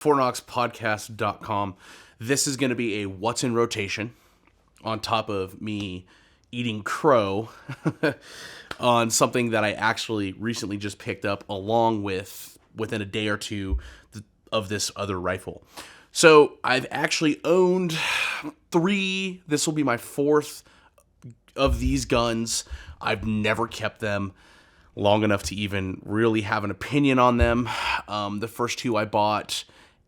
fortnoxpodcast.com. This is going to be a what's in rotation on top of me eating crow on something that I actually recently just picked up along with within a day or two of this other rifle. So I've actually owned 3. This will be my 4th of these guns. I've never kept them long enough to even really have an opinion on them. The first 2 I bought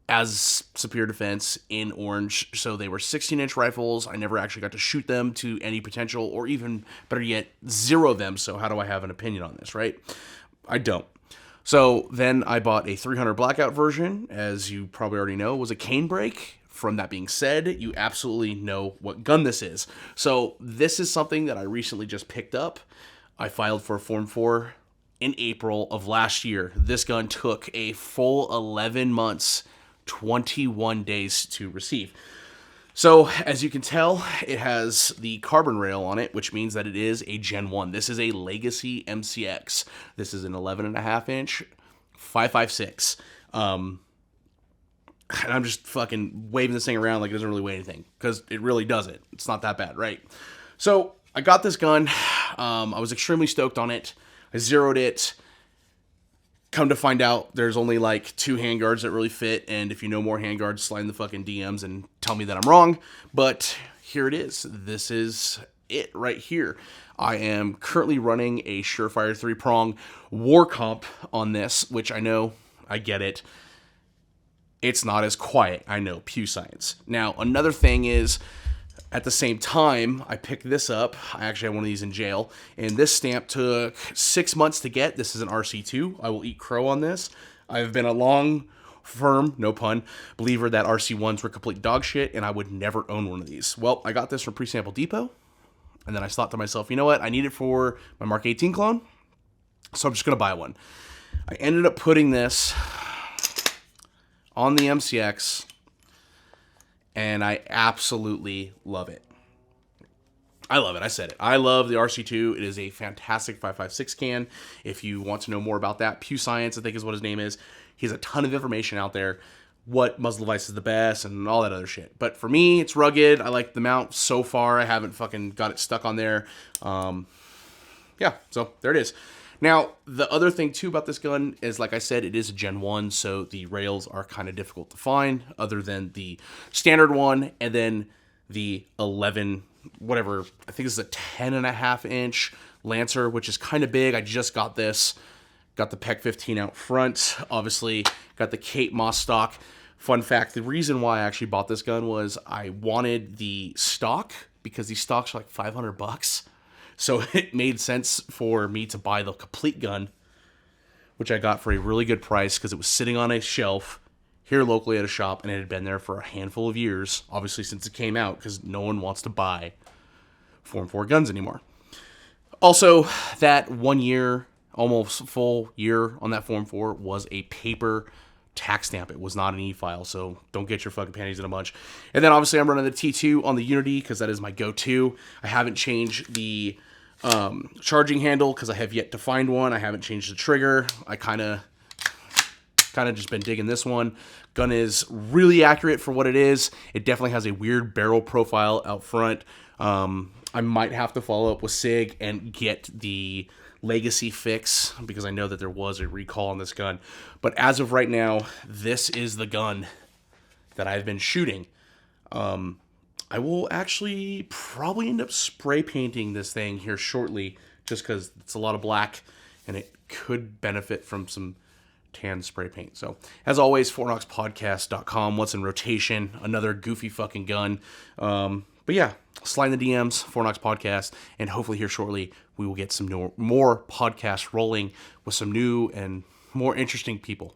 as Superior Defense in orange, so they were 16-inch rifles. I never actually got to shoot them to any potential, or even better yet, zero them, so how do I have an opinion on this, right? I don't. So then I bought a 300 Blackout version, as you probably already know, was a canebrake. From that being said, you absolutely know what gun this is. So this is something that I recently just picked up. I filed for a Form 4 in April of last year. This gun took a full 11 months, 21 days to receive. So, as you can tell, it has the carbon rail on it, which means that it is a Gen 1. This is a Legacy MCX. This is an 11.5-inch 5.56. And I'm just fucking waving this thing around like it doesn't really weigh anything, because it really doesn't. It's not that bad, right? So, I got this gun. I was extremely stoked on it. I zeroed it. Come to find out, there's only like 2 handguards that really fit, and if you know more handguards, slide in the fucking DMs and tell me that I'm wrong. But here it is. This is it right here. I am currently running a Surefire 3-prong War Comp on this, which I know, I get it. It's not as quiet. I know, Pew Science. Now, another thing is, at the same time, I picked this up. I actually had one of these in jail, and this stamp took 6 months to get. This is an RC2. I will eat crow on this. I've been a long, firm, no pun, believer that RC1s were complete dog shit, and I would never own one of these. Well, I got this from Pre-Sample Depot, and then I thought to myself, you know what? I need it for my Mark 18 clone, so I'm just going to buy one. I ended up putting this on the MCX, and I absolutely love it. I love it. I said it. I love the RC2. It is a fantastic 5.56 can. If you want to know more about that, Pew Science, I think is what his name is. He has a ton of information out there. What muzzle device is the best and all that other shit. But for me, it's rugged. I like the mount so far. I haven't fucking got it stuck on there. Yeah, so there it is. Now, the other thing, too, about this gun is, like I said, it is a Gen 1, so the rails are kind of difficult to find, other than the standard one, and then the 11, whatever, I think this is a 10.5-inch Lancer, which is kind of big. I just got this. Got the PEC 15 out front. Obviously, got the Kate Moss stock. Fun fact, the reason why I actually bought this gun was I wanted the stock, because these stocks are like $500. So it made sense for me to buy the complete gun, which I got for a really good price because it was sitting on a shelf here locally at a shop, and it had been there for a handful of years, obviously since it came out, because no one wants to buy Form 4 guns anymore. Also, that 1 year, almost full year on that Form 4 was a paper tax stamp. It was not an e-file, so don't get your fucking panties in a bunch. And then obviously I'm running the T2 on the Unity because that is my go-to. I haven't changed the charging handle because I have yet to find one. I haven't changed the trigger. I kind of just been digging this one. Gun is really accurate for what it is. It definitely has a weird barrel profile out front. I might have to follow up with SIG and get the Legacy fix, because I know that there was a recall on this gun. But as of right now, this is the gun that I've been shooting. I will actually probably end up spray painting this thing here shortly, just because it's a lot of black and it could benefit from some tan spray paint. So, as always, fortnoxpodcast.com, what's in rotation, another goofy fucking gun. But yeah, slide in the DMs, Fortnox Podcast, and hopefully here shortly we will get some more podcasts rolling with some new and more interesting people.